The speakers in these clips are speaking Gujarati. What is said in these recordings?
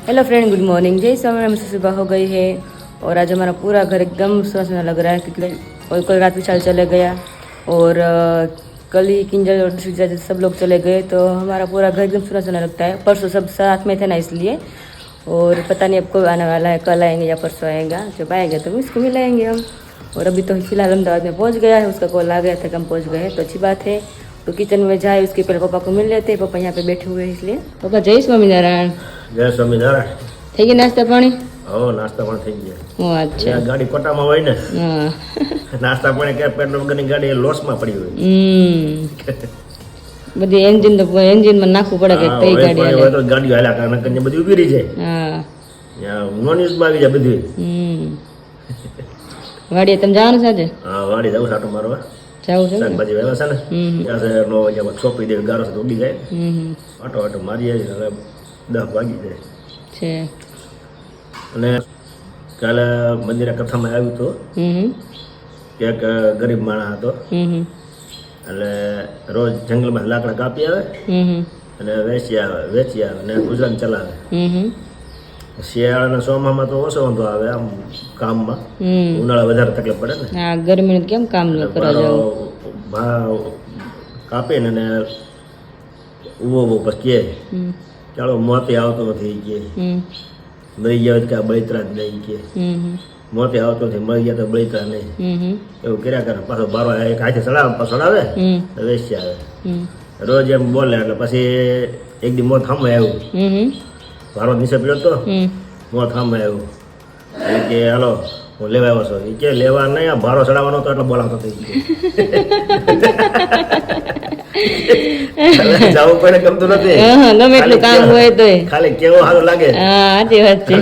Hello friend, good morning. जय स्वामी। हमसे सुबह हो गई है और आज हमारा पूरा घर एकदम सुना लग रहा है क्योंकि और कल रात विशाल चले गया और कल ही किंजल और दूसरी सब लोग चले गए, तो हमारा पूरा घर एकदम सुना लगता है। परसों सब साथ में थे ना, इसलिए। और पता नहीं अब कब आने वाला है, कल आएंगे या परसों आएगा। जब आएगा तो इसको मिलाएंगे हम। और अभी तो फिलहाल अहमदाबाद में पहुंच गया है, उसका कॉल आ गया था कि हम पहुँच गए, तो अच्छी बात है। तो किचन में जाए उसके पहले पापा को मिल लेते हैं। पापा यहाँ पे बैठे हुए हैं इसलिए। पापा जय स्वामीनारायण। जय स्वामीनारायण। થઈ ગયા નાસ્તા પાણી? હો, નાસ્તા પણ થઈ ગયા. ઓ અચ્છા. ગાડી કોટામાં હોય ને, નાસ્તા પાણી કે પેટ્રોલ વગરની ગાડી લોસમાં પડી હોય. બધી એન્જિનમાં નાખવું પડે કે કઈ ગાડી હાલે તો ગાડીઓ હાલ્યા કારણ કે બધી ઊભી રહી જાય. હા, નોન યુઝ માં આવી જાય બધી. વાડીએ તમે જવાનું છે આજે? હા, વાડી જાવ સાટો મારવા. જાવ છે શાકભાજી વેવા છે ને, ત્યાં 9 વાગ્યા છોપી દે, ગારો છે તો ઉડી જાય. આટો આટો મારી આવી, હવે 10 વાગી જાય છે. અને કાલે મંદિરે કથામાં આવ્યું તો એક ગરીબ માણસ હતો, એટલે રોજ જંગલમાં લાકડા કાપી આવે અને વેચી આવે અને ગુજરાન ચલાવે. શિયાળાના ચોમામાં તો ઓછો વાંધો આવે આમ કામમાં, ઉનાળા વધારે તકલીફ પડે ને. હા, ગરમી કેમ કામ કરવા જાવ, કાપીને અને ઉભો પછી કે ચાલો મોતે આવતો નથી કે મરી ગયા કે બળતરા જ નહીં કે મોતે આવતો નથી, મરી ગયા તો બળતરા નહીં, એવું કર્યા કરે. પાછો બારો એક હાથે ચડાવે વેચી આવે, રોજ એમ બોલે. એટલે પછી એક દી મોત સામે આવ્યું, ભારો નીચે પડ્યો તો મોત સામે આવ્યું કે હાલો હું લેવા આવ્યો છું. એ કે લેવા નહીં, આ ભારો ચડાવવાનો તો એટલે બોલાવતો થઈ ગયો. જવું પડે ગમતું નથી, ગમે એટલું કામ હોય તો ખાલી કેવું સારું લાગે. સાચી વાત છે.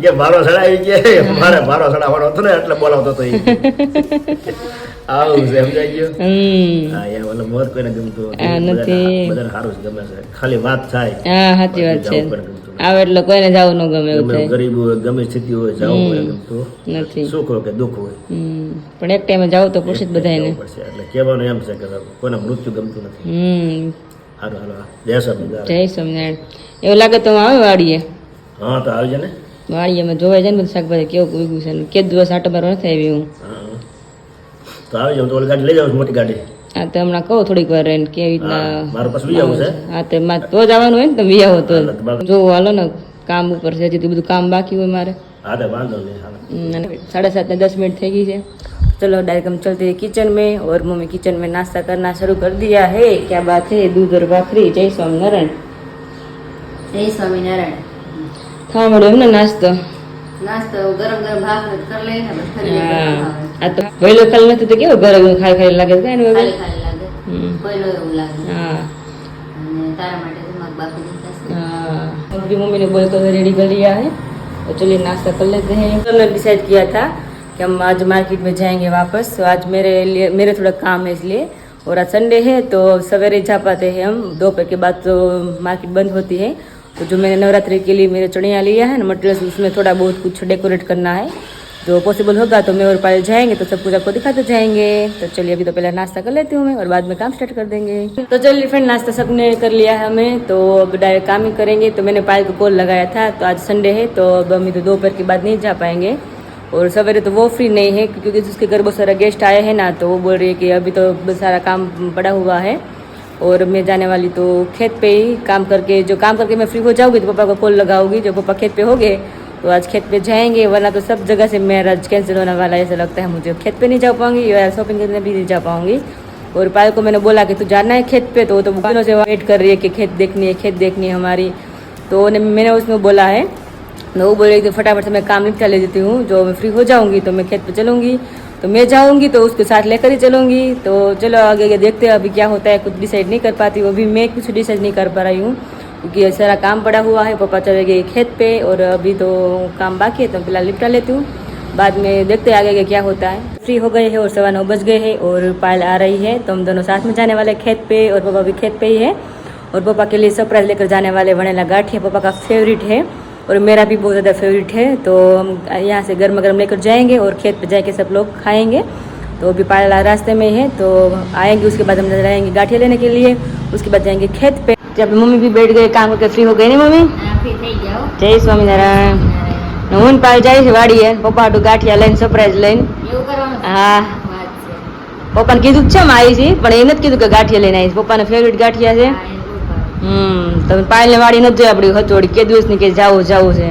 કે ભારો ચડાવી કે મારે ભારો ચડાવવાનો હતો ને એટલે બોલાવતો હતો. આવું છે, સમજાઈ ગયો? હા, એમ એટલે મોત કોઈને ગમતું નથી, બધાને સારું જ ગમે છે, ખાલી વાત થાય. હા, સાચી વાત છે. આવે એટલે કોઈને જવું ન ગમે, એવું થાય. ગરીબ હોય, ગમે સ્થિતિ હોય, જવું કોઈને ગમતું નથી, સુખ હોય કે દુઃખ હોય. પણ એક ટાઈમે જાવ તો પૂછે જ બધાને. એટલે કહેવાનું એમ છે કે કોઈને મૃત્યુ ગમતું નથી. હારું હાલો, જય સ્વામિનારાયણ. જય સ્વામિનારાયણ. એવું લાગે તો આવે વાડીએ? હા, તો આવજે ને. વાડીએ જોવાય જાય ને બધું શાકભાજી કેવું ઉગ્યું છે ને. કે દિવસ આટો મારવા નથી આવી હું. તો આવી જાઉં તો ઓલી ગાડી લઈ જાઉં, મોટી ગાડી. હા, તો હમણાં કહું થોડીક વાર રહીને કેવી રીતના મારે પાછું વી છે. હા, તો તો જ આવવાનું હોય ને, તમે વી આવો તો જો હાલો ને, કામ ઉપર છે, હજી બધું કામ બાકી હોય મારે. હા, તો વાંધો નહીં. 7:30 ने 10 मिनट थे है। चलो डायरेक्ट हम चलते हैं किचन में और मम्मी किचन में नाश्ता करना शुरू कर दिया है। क्या बात है, दूध और भाखरी। जय स्वामीनारायण। जय स्वामीनारायण। खावा મળ્યો એમને નાસ્તો ગરમ ગરમ ભાખરી કરી લઈને બસ ફરી આ તો પહેલો ખાલ નથી તો કેવો ગરમ ખાઈ ખાઈ લાગે છે ને, ખાલી ખાલી લાગે, પહેલો એવું લાગે. હા, અને તારા માટે તો માગ બાપુ દીધા છે. હા, अभी मम्मी ने बोल कर रेडी कर लिया है, तो चलिए नाश्ता कर लेते हैं। हमने डिसाइड किया था कि हम आज मार्केट में जाएंगे वापस, तो आज मेरे थोड़ा काम है इसलिए, और आज संडे है तो सवेरे जा पाते हैं हम। दोपहर के बाद तो मार्केट बंद होती है। तो जो मैंने नवरात्रि के लिए मेरे चढ़िया लिया है ना मटेरियल, उसमें थोड़ा बहुत कुछ डेकोरेट करना है। जो पॉसिबल होगा तो मैं और पायल जाएंगे तो सब कुछ आपको दिखाते जाएंगे। तो चलिए अभी तो पहले नाश्ता कर लेती हूँ मैं और बाद में काम स्टार्ट कर देंगे। तो चलिए फ्रेंड, नाश्ता सबने कर लिया है हमें, तो अब डायरेक्ट काम ही करेंगे। तो मैंने पायल को कॉल लगाया था, तो आज संडे है तो अब हम तो दोपहर के बाद नहीं जा पाएंगे, और सवेरे तो वो फ्री नहीं है क्योंकि उसके घर बहुत सारा गेस्ट आए हैं ना, तो वो बोल रही है कि अभी तो बहुत सारा काम पड़ा हुआ है और मैं जाने वाली तो खेत पे ही काम करके, जो काम करके मैं फ्री हो जाऊँगी तो पापा को कॉल लगाऊंगी। जो पापा खेत पे हो गए तो आज खेत पे जाएंगे, वरना तो सब जगह से मेरा आज कैंसिल होने वाला है। ऐसा लगता है मुझे खेत पे नहीं जा पाऊंगी या शॉपिंग करने भी नहीं जा पाऊंगी। और पायल को मैंने बोला कि तू जाना है खेत पे, तो वो तो दिनों से वेट कर रही है कि खेत देखनी है हमारी। तो मैंने उसमें बोला है, वो बोल रही थी फटाफट से मैं काम निपटा ले देती हूँ, जो मैं फ्री हो जाऊँगी तो मैं खेत पे चलूँगी। तो मैं जाऊँगी तो उसके साथ लेकर ही चलूँगी। तो चलो आगे देखते हैं अभी क्या होता है, कुछ डिसाइड नहीं कर पाती, वो भी मैं कुछ डिसाइड नहीं कर पा रही हूँ क्योंकि सारा काम पड़ा हुआ है। पापा चले गए खेत पे और अभी तो काम बाकी है, तो फिलहाल निपटा लेती हूँ, बाद में देखते हैं आगे क्या होता है। फ्री हो गए हैं और 9:15 बज गए हैं और पायल आ रही है, तो हम दोनों साथ में जाने वाले खेत पे, और पापा भी खेत पे ही है। और पापा के लिए सरप्राइज लेकर जाने वाले वनेला गाठिया, पापा का फेवरेट है और मेरा भी बहुत ज़्यादा फेवरेट है। तो हम यहाँ से गर्मा गर्म लेकर जाएंगे और खेत पे जाके सब लोग खाएंगे। तो अभी पायल रास्ते में है, तो आएंगे, उसके बाद हम जाएंगे गाठिया लेने के लिए, उसके बाद जाएंगे खेत पे। जब मम्मी भी बैठ गए काम करके फ्री हो गई नहीं मम्मी जय स्वामीनारायण હું પાલ જાય છે વાડીએ પપ્પા હાટુ ગાંઠિયા લઈને સરપ્રાઈઝ લઈને હા પપ્પાને કીધું છે આવી છે પણ એ નથી કીધું કે ગાંઠિયા લઈને આવીશ પપ્પાને ફેવરેટ ગાંઠિયા છે તમે પાયલને વાડી નથી જોઈ આપણી હથોડી કે દિવસ ની કે જાવું છે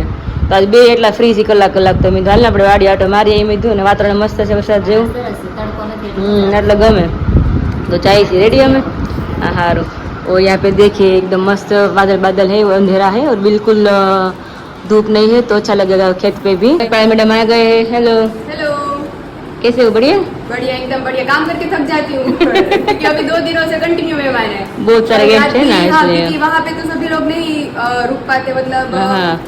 તો આજ બે એટલા ફ્રી છે કલાક તો મેં હાલ ને આપણે વાડી આટો મારી એમ કીધું ને વાતાવરણ મસ્ત છે વરસાદ જેવું એટલે ગમે तो चाहिए सी रेडी हमें हारो और यहाँ पे देखिए एकदम मस्त बादल है वो अंधेरा है और बिल्कुल धूप नहीं है तो अच्छा लगेगा खेत पे भी मैडम आ गए हैं हेलो हेलो कैसे हो बढ़िया बढ़िया एकदम बढ़िया काम करके थक जाती हूँ क्योंकि अभी 2 दिनों से कंटिन्यू है हमारे बहुत सारे गेस्ट है ना इसलिए वहाँ पे तो सभी लोग नहीं रुक पाते मतलब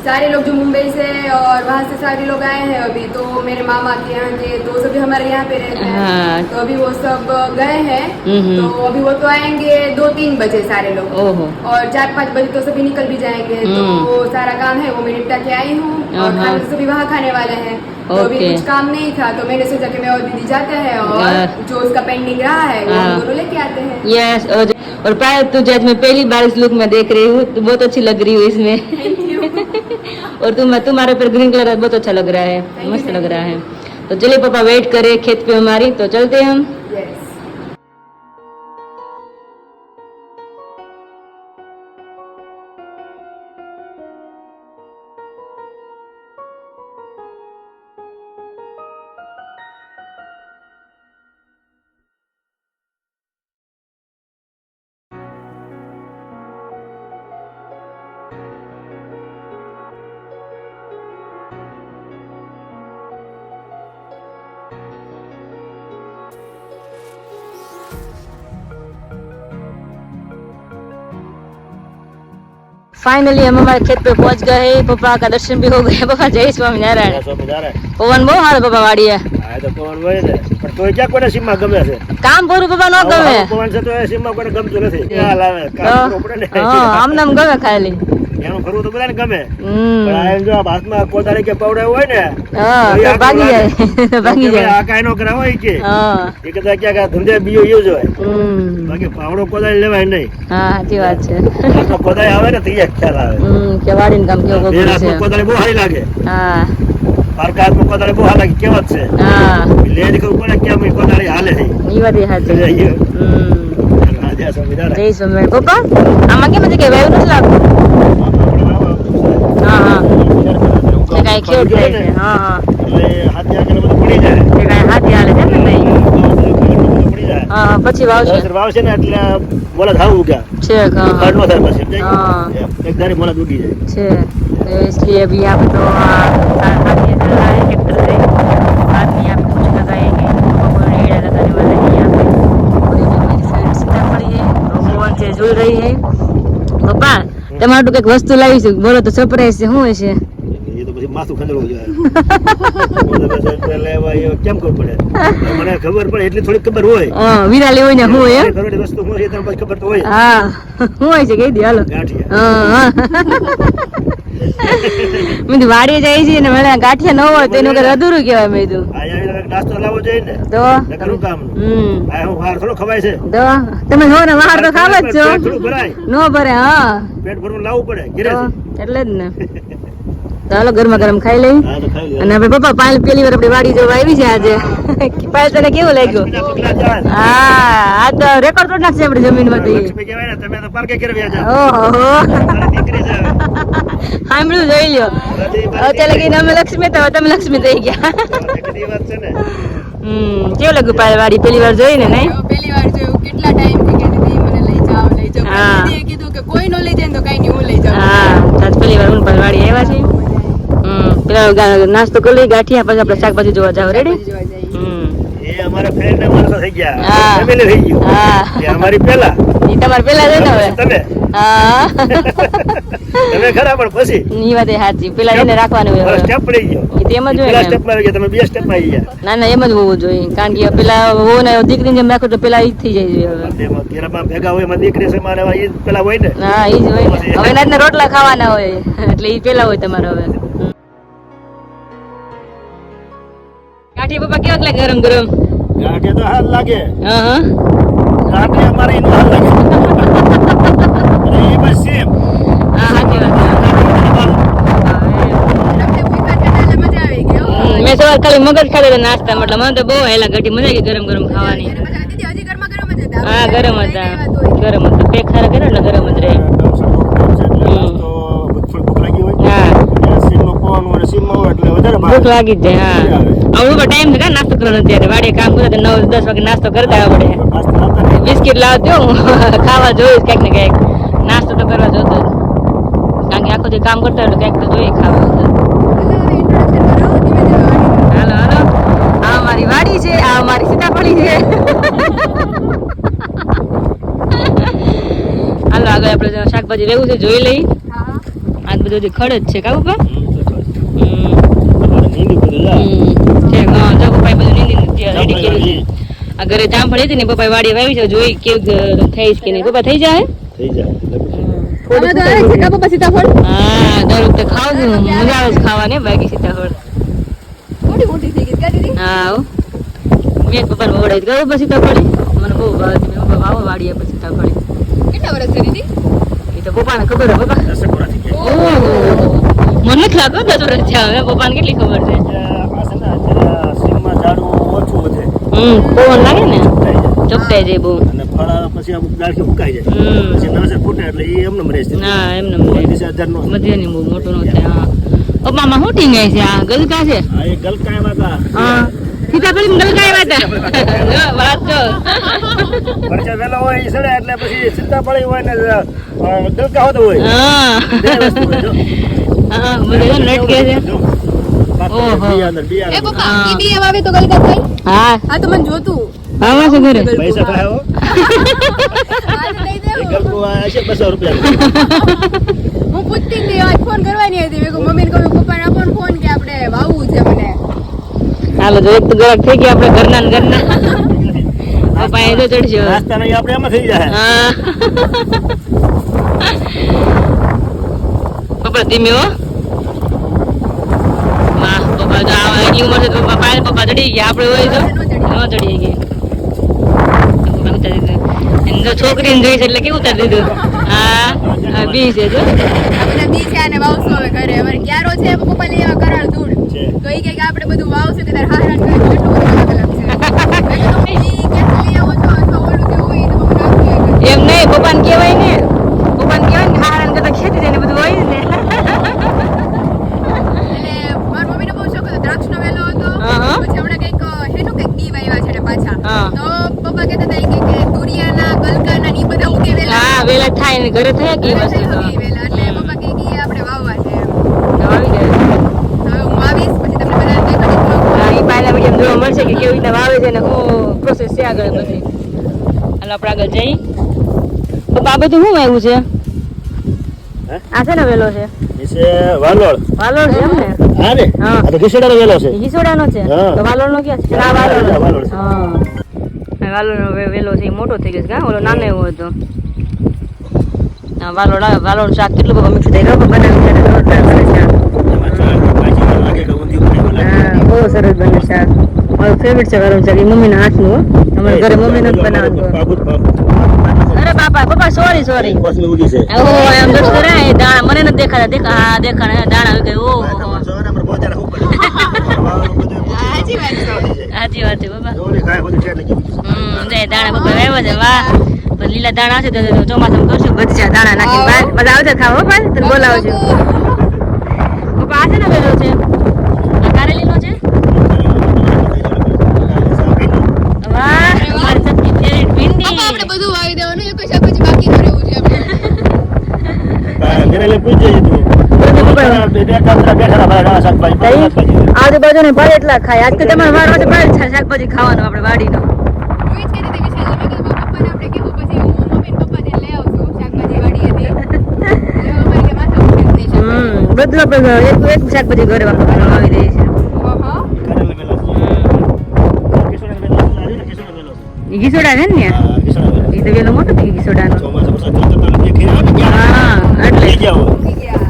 सारे लोग जो मुंबई से और वहाँ से सारे लोग आए हैं अभी तो मेरे मामा के यहाँ के तो सभी हमारे यहाँ पे रहते हैं तो अभी वो सब गए हैं तो अभी वो तो आएंगे 2-3 बजे सारे लोग और 4-5 बजे तो सभी निकल भी जाएंगे तो सारा काम है वो मैं निपटा के आई हूँ और खाना सभी वहाँ खाने वाले हैं तो अभी कुछ काम नहीं था तो मैंने सोचा कि मैं और दीदी जाते हैं और जो उसका पेंडिंग रहा है वो दोनों लेके आते हैं यस और प्राय तो जज मैं पहली बार इस लुक में देख रही हूँ तो बहुत अच्छी लग रही हूँ इसमें और तुम्हारे पर ग्रीन कलर बहुत अच्छा लग रहा है मस्त लग रहा है तो चलिए पापा वेट करे खेत पे हमारी तो चलते हैं हम फाइनली हम हमारे खेत पे पहुंच गए हैं पापा का दर्शन भी हो गया पापा जय स्वामीनारायण पवन बहुत हार पापा वाड़ी है તો ક્યાં કોને સીમા ગમે છે કામ પૂરું પાપા ન ગમે પવન છે તો એ સીમા કોને ગમતું નથી ખ્યાલ આવે કામ પૂરું પડે ને આમ નામ ગમે ખાલી એનું ફરવું તો બધાને ગમે પણ આ જો હાથમાં કોદાળી કે પાવડા હોય ને ભાગી જાય આ કાઈ નો કરાવ હોય કે એ કદા ક્યાં ધંધે બીજો યુઝ હોય બાકી પાવડો કોદાળી લેવાય નહીં હા સાચી વાત છે કોદાળી આવે ને તો ખ્યાલ આવે કે વાડીનું કામ કેવું છે કોદાળી બહુ સારી લાગે હા પારકા હાથમાં કોદાળી બહુ સારી લાગે કેવત છે લે નીકળવું પડે કેમ કોદાળી હાલે છે ઈ વાત સાચી જય સ્વામી પપ્પા આમાં કેમ છે કે વાયુ નથી લાગતું હા કઈ ખેડ થાય છે હા એટલે હાથી આગળ બધું પડી જાય કઈ હાથી હાલે છે ને નહીં હા પછી વાવશે ને એટલે મોલા થાવ ઉગ્યા છે કાઢનો થાય પછી એક ધારી મોલા ઉગી જાય છે तो इसलिए अभी यहाँ पे तो हाथी चल रहा है ट्रैक्टर से बाद में यहाँ पे कुछ लगाएंगे रेड़ा लगाने वाला है यहाँ पे और ये जो मेरी फ्रेंड सीधा पड़ी है पवन से झूल रही है पप्पा તમારું કઈક વસ્તુ લાવી છે બોલો તો સરપ્રાઈઝ છે શું હશે એ તો પછી માથું ખંજળવું જોઈએ કેમ ખબર પડે મને ખબર પડે એટલી થોડી ખબર હોય વીરા લેવી ને શું હોય વસ્તુ શું છે તમને ખબર તો હોય હા શું હોય છે કહી દે હાલો ગાંઠિયા મેં વાડીએ જાય છે ને મને ગાંઠિયા ન હોય તો એનું કઈ અધૂરું કહેવાય મેં કીધું નાસ્તો લાવવો જોઈએ ને તો કરું કામ હું વાર થોડો ખવાય છે તો તમે હો ને વાર તો ખાવ જ છો થોડું ભરાય નો ભરે હા પેટ ભરવું લાવવું પડે ઘરે એટલે જ ને ચાલો ગરમા ગરમ ખાઈ લઈ અને આપણે પપ્પા પાયલ પેલી વાર આપણી વાડી જોવા આવી છે આજે પાયલ તને કેવું લાગ્યું હા આ તો રેકોર્ડ તોડ નાખશે આપણી જમીનમાં તો તમે તો પાર્કે કરવી ઓહો સાંભળ્યું જોઈ લ્યો અત્યારે લગીને અમે લક્ષ્મી તો તમે લક્ષ્મી થઈ ગયા કેવું લાગ્યું પાયલ વાડી પેલી વાર જોઈ ને નહીં પહેલી વાર જોયું કેટલા ટાઈમ થી કે દીદી મને લઈ જાઓ દીદીએ કીધું કે કોઈ નો લઈ જાય તો કઈ નહીં હું લઈ જાઉં હા આજ પેલી વાર હું પાયલ વાડી આવ્યા છીએ પેલા નાસ્તો કરી લઈ ગાંઠિયા પછી આપણે શાકભાજી જોવા જાવ રેડી એ અમારા ફ્રેન્ડ ના માણસો થઈ ગયા ફેમિલી થઈ ગયું હા એ અમારી પેલા ઈ તમાર પેલા છે ને હવે તમે હા તમે ખરા પણ પછી ઈ વાત સાચી પેલા એને રાખવાનું હોય સ્ટેપ પડી ગયો ઈ તેમ જ હોય પેલા સ્ટેપ માં આવી ગયા તમે બે સ્ટેપ માં આવી ગયા ના ના એમ જ હોવું જોઈએ કારણ કે પેલા હો ને દીકરીને જેમ રાખો તો પેલા ઈ જ થઈ જાય હવે તેરા માં ભેગા હોય માં દીકરી છે મારે ઈ પેલા હોય ને હા ઈ જ હોય ને હવે એના રોટલા ખાવાના હોય એટલે ઈ પેલા હોય તમારે હવે ગાંઠિયા પપ્પા કેવા લાગે ગરમ ગરમ ગાંઠિયા તો હાલ લાગે હા ગાંઠિયા અમારે એનો હાલ લાગે એ બસ સેમ હા સાચી વાત છે. તમને ભૂખ્યા થયા એટલે મજા આવી ગઈ હો. મેં સવાર ખાલી મગજ ખાધા હતા નાસ્તા એટલે મને તો બહુ હેલા ઘટી મજા આવી ગરમ ગરમ ખાવાની. ત્યારે મજા આવતી હતી. હજી ગરમા ગરમ જ હતા. હા ગરમ હતા, તોય. ગરમ હતા. પેક સારા કર્યો એટલે ગરમ જ રહે. ભૂખ લાગી હોય હા સીમમાં પવન હોય સીમમાં હોય એટલે વધારે ભૂખ લાગી જ જાય. હા હવે ટાઈમ છે કા નાસ્તો કરવાનો ત્યારે વાડીએ કામ કરતા 9-10 વાગે નાસ્તો કરતા આવડે. બિસ્કિટ લાવજો હું ખાવા જોઈશ કંઈક ને કંઈક. નાસ્તો તો કરવા જોતો જ, કારણ કે આખો દી કામ કરતા હોય કંઈક તો જોઈએ ખાવા તો. હાલો હાલો, આ મારી વાડી છે, આ મારી સીતાફળી છે. હાલો આગળ આપણે શાકભાજી લેવું છે જોઈ લઈ. આ બધું હજી ખડ જ છે કા પપ્પા? રેડી કરી આ ઘરે જામફળી હતી ને પપ્પા વાડી વાવી છે, જોઈ કેવું થઈ કે નહીં. પપ્પા થઈ જાય? થઈ જાય હવે તો આવે છે કા પપ્પા સીતાફળ? હા દર વખતે ખાવ છું, મજા આવે છે ખાવાની બાકી સીતાફળ. મોટી મોટી થઈ ગઈ કા દીદી? હા હો. મેં પપ્પાને વવડાવી ગયું પછી સીતાફળી મને બહુ ભાવે છે. પપ્પા વાવો વાડીએ પછી સીતાફળી. કેટલા વર્ષ થઈ દીદી? એ તો પપ્પાને ખબર હે પપ્પા. ઓહો મને નથી લાગતો 10 વર્ષ થયા. હવે પપ્પાને કેટલી ખબર છે. સીમમાં ઝાડું ઓછું વધે પવન લાગે ને ચોકટાઈ જાય બહુ અને ફળ પછી અમુક ડાળખી ફૂંકાઈ જાય પછી નવસર ફૂટે એટલે એ એમને રહે છે. ના એમને હજારનો મધ્યની બહુ મોટું ન થાય. હા પપ્પામાં શું ટીંગાય છે? આ ગલકા છે? હા એ ગલકાયા હતા હા સીતાફળી ગલકાયા હતા. વાત જો વરસાદ વહેલો હોય એ સડે એટલે પછી સીતાફળી હોય ને ગલકા હોતો હોય. હા બે વસ્તુ હોય જો. હા બધું લટકે છે. ઓહો. એ પપ્પા ઈ બી આવે તો ગલકા થાય? હા આ તો મને જોતું. આવા છે ઘરે. પૈસા થાય હો. આજે લઈ એ દેવું. ગલકું આ છે 200 રૂપિયા. હું પૂછતી હતી આજ ફોન કરવાની હતી. મેં કહ્યું મમ્મીને કહ્યું પપ્પાને આપો ને ફોન કે આપણે વાવવું છે મને. હાલો જો એક તો ગરક થઈ ગયા આપણે ઘરના ને ઘરના. પપ્પા એ તો ચડશે. નાસ્તા નહીં આપણે એમાં થઈ જાય. હા પપ્પા ધીમે હો. વાહ પપ્પા તો આ એટલી ઉંમર છે તો પપ્પા પાય પપ્પા ચડી ગયા. આપણે હોય તો ન ચડી ગઈ. એને તો છોકરીને જોઈ છે એટલે કેવું ઉતારી દીધું. હા બી છે જો. આપણે બી છે અને વાવશું હવે ઘરે. હવે ક્યારો છે પપ્પા લઈ આવ્યા કરાળ દૂર. તો ઈ કહે કે આપણે બધું વાવશું કે તાર હારાન કરે એટલું બધું અલગ અલગ છે. મેં કીધું ઈ કે લઈ આવો છો અથવા ઓલું કેવું હોય તો મને આપી એમ નહીં પપ્પાને કહેવાય ને. પપ્પાને કહેવાય ને હારાન કરતા ખેતી છે ને બધું હોય ને. એટલે મારી મમ્મીને બહુ શોખ હતો દ્રાક્ષનો વેલો હતો. હા. પછી હમણાં કંઈક હેનું કંઈક બી વાવ્યા છે ને પાછા. હા. તો પપ્પા કહેતા હતા કે તુરિયાના ગલકાના ને ઈ બધા ઉગે વેલા. હા વેલા થાય ને ઘરે થાય કે વસ્તુ તો ઉગે વેલા એટલે પપ્પા કહે કે ઈ આપણે વાવવા છે એમ. આવી જાય. હવે હું આવીશ પછી તમને બધાને દેખાડીશ vlog. હા એ પાયલા વિડીયો જોવા મળશે કે કેવી રીતના વાવે છે ને શું પ્રોસેસ છે આગળ બધી. હાલો આપણે આગળ જઈ. પપ્પા આ બધું શું આવ્યું છે? આ છે ને વેલો છે? એ છે વાલોળ. વાલોળ છે એમ ને? હા ને હા. આ તો ઘીસડાનો વેલો છે. હિસોડાનો છે? હા. તો વાલોળનો ક્યાં છે? આ વાલોળ. વાલોળ છે. હા વાલોળનો વેલો છે એ મોટો થઈ ગયો છે કા? ઓલો નાનો એવો હતો. હા વાલોળનું શાક કેટલું બધું મીઠું થઈ ગયું બનાવી જોરદાર બને શાક. લાગે કે ઊંધિયું બનાવ્યું લાગે. હા બહુ સરસ બને શાક. મારું ફેવરેટ છે વાલોળ શાક. એ મમ્મીના હાથનું હો. અમારા ઘરે મમ્મી નથી બનાવતું. અરે બાપા પપ્પા સોરી સોરી. કોસમી ઉગી છે. ઓહો એમ દોસ્તો રે એ દાણા મને નથી દેખાતા. હા દેખાણા દાણા આવી ગઈ. ઓહો સવારે આપણે પહોંચ્યા ઉપર. સાચી વાત છે. સાચી વાત છે બાબા. ઓલી ખાય બધું છે એટલે કેવું છે. જય દાણા પપ્પા વાવ્યા છે. વાહ પણ લીલા દાણા છે તો ચોમાસામાં કરશું બધા દાણા નાખીને બહાર બધા આવજો ખાવા હો ભાઈ તને બોલાવજો. પપ્પા આ છે ને વેલો છે? આ કારેલીનો છે? વાહ મારી સૌથી ફેવરિટ ભીંડી. પપ્પા આપણે બધું વાવી દેવાનું એક શાકભાજી બાકી ન રહેવું છે આપણે. ઘરે લઈ પૂછજે તું. આજુબાજુ ને ભાઈ એટલા ખાય. આજ તો તમારે વાળો છે ભાઈ શાકભાજી ખાવાનું આપણે વાડીનો. હું ઈ જ કહેતી હતી વિશાલ મેં કીધું મારા પપ્પાને આપણે કીધું પછી હું મમ્મી ને પપ્પા જઈને લઈ આવશું શાકભાજી વાડી હતી. એટલે અમારે કે માથા ઉઠે જ નહીં શાકભાજી. બધું આપણે એક શાકભાજી ઘરે વાવી દઈએ છીએ. ઓહો. ઘીસોડા છે ને એ તો વેલો મોટો થઈ ગયો ઘીસોડાનો. હા એટલે ઉગી ગયા.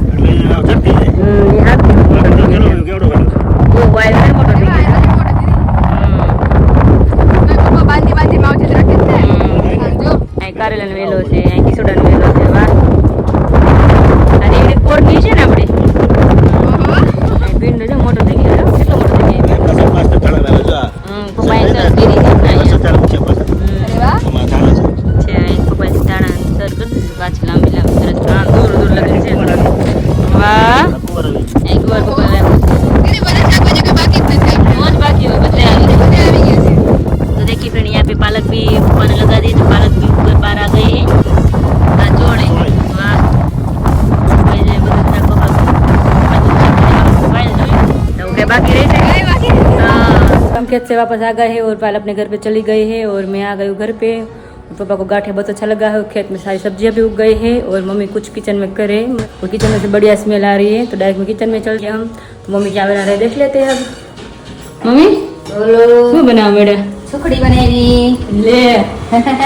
એ હાથ મોટો થઈ ગયો. બહુ વાયર ને મોટો થઈ ગયો. પપ્પા બાંધી બાંધી માવજત રાખે છે ને. જો અહીં કારેલાનો વેલો છે, અહીં ઘીસોડાનો વેલો છે. વાહ એને બધા શાકભાજી કોઈ બાકી જ નથી આપણે बहुत बाकी हो बदले બધા આવી ગયા છે तो देखिए फ्रेंड यहाँ पे पालक भी पानी लगा दी तो पालक भी ऊपर बाहर आ गए हैं जोड़े वाह पहले बहुत सारा तो क्या बाकी रह કાંઈ બાકી નથી. हम खेत से वापस आ गए हैं और पायल अपने घर पे चली गई है और मैं आ गई हूँ घर पे और पापा को गाठे बहुत अच्छा लगा है और खेत में सारी सब्जियां भी उग गई है और मम्मी कुछ किचन में करे और किचन में से बढ़िया स्मेल आ रही है तो डायरेक्ट में किचन में चल गए हम तो मम्मी क्या बना रहे देख लेते हैं अब मम्मी બોલો શું બનાવો બેટા સુખડી બનાવી લે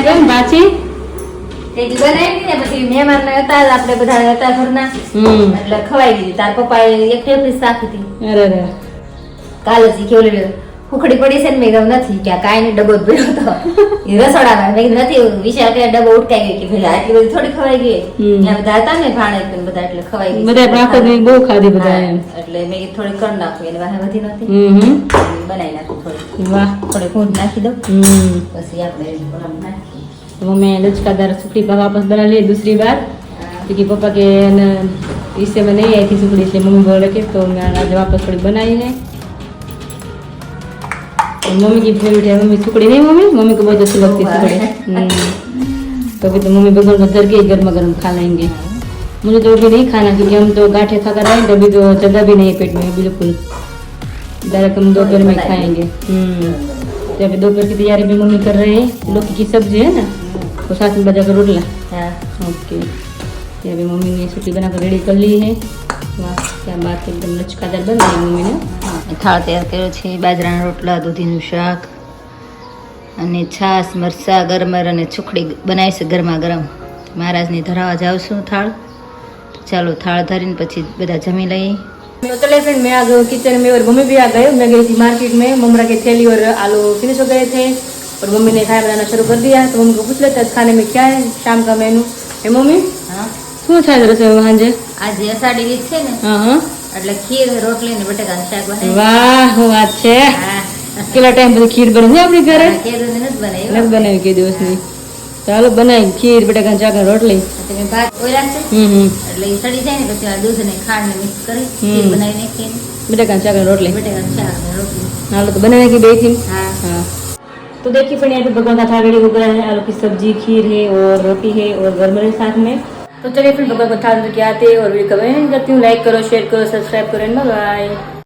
કેમ બાચી તે દી બનાવી ને પછી મહેમાન હતા જ આપણે બધા હતા ઘરના એટલે ખવાઈ ગઈ તાર પપ્પાએ એક ટેપલી શાખી હતી અરે અરે કાલે જ કેવલી ઉખડી પડી છે ને મેં કીધું નથી કે કાંઈ નહીં ડબ્બો જ ભર્યો હતો એ રસોડામાં મેં કીધું નથી વિશાલ કે ડબ્બો ઉટકાઈ ગઈ કે પેલા આટલી બધી થોડી ખવાઈ ગઈ ત્યાં બધા હતા ને ભાણે બધા એટલે ખવાઈ ગઈ બધા આખો દી બહુ ખાધી બધા એમ એટલે મેં કીધું થોડી કર નાખું એને વાહે વધી નહોતી બનાવી નાખું થોડી વાહ થોડી ઊંધ નાખી દઉં हम्म પછી આપણે ઓલામાં નાખીએ तो मैं लचकादार सुखड़ी वापस बना ली दूसरी बार क्योंकि पापा के इससे में नहीं आई थी सुखड़ी इसलिए मम्मी बोल रहे तो मैं आज वापस थोड़ी बनाई है और मम्मी की फेवरेट है मम्मी सुखड़ी नहीं मम्मी मम्मी को बहुत अच्छी लगती है सुखड़ी तो अभी तो मम्मी बगल में धर के ही गर्मा गर्म खा लेंगे मुझे तो अभी नहीं खाना क्योंकि हम तो गांठे खाकर आए तो अभी तो जगह भी नहीं है पेट में बिल्कुल डायरेक्ट हम दोपहर में खाएंगे तो अभी दोपहर की तैयारी भी मम्मी कर रहे हैं लौकी की सब्जी है ना तो साथ में बजा कर रोटला હા ओके तो अभी मम्मी ने सूखी बनाकर रेडी कर ली है वाह क्या बात है एकदम लचकादार बन गई मम्मी ने થાળ તૈયાર કર્યો છે બાજરાના રોટલા દૂધીનું શાક અને છાશ મરચાં ગરમર અને સુખડી બનાવી છે ગરમા ગરમ મહારાજને ધરાવવા જાઉં છું થાળ ચાલો થાળ ધરીને પછી બધા જમી લઈએ तो चले फ्रेंड मैं आ गई किचन में और मम्मी भी आ गए मैं गई थी मार्केट में ममरा की थैली और आलू फिनिश हो गए थे और मम्मी ने खाना बनाना शुरू कर दिया तो मम्मी को पूछ लेते खाने में क्या है शाम का मेनू है मम्मी હા શું થાય રસોઈ સાંજે આજે અષાઢી બીજ છે ને હા હા એટલે ખીર રોટલી ને બટેકાનું શાક બનાવી વાહ શું વાત છે હા કેટલા ટાઈમ પછી ખીર બને છે આપણી ઘરે ખીર નથી બનાવી નથી બનાવી કે દિવસની ચાલો બનાવી ખીર બટાકા ચાક રોટલી તમે ભાત ઓળ્યા છે એટલે એ સડી જાય ને પછી આ દૂધ ને ખાંડ ને મિક્સ કરી ખીર બનાવી નાખીએ બટાકા ચાક રોટલી બટેકાનું શાક ને રોટલી हालो तो बनाने की बेची हाँ हाँ तो देखिए फिर यहाँ पे भगवान का थाल रेडी हो गया है आलू की सब्जी खीर है और रोटी है और गरम है साथ में तो चलिए फिर भगवान को थाल लेके आते हैं और वीडियो कमेंट करती हूँ लाइक करो शेयर करो सब्सक्राइब करो बाय।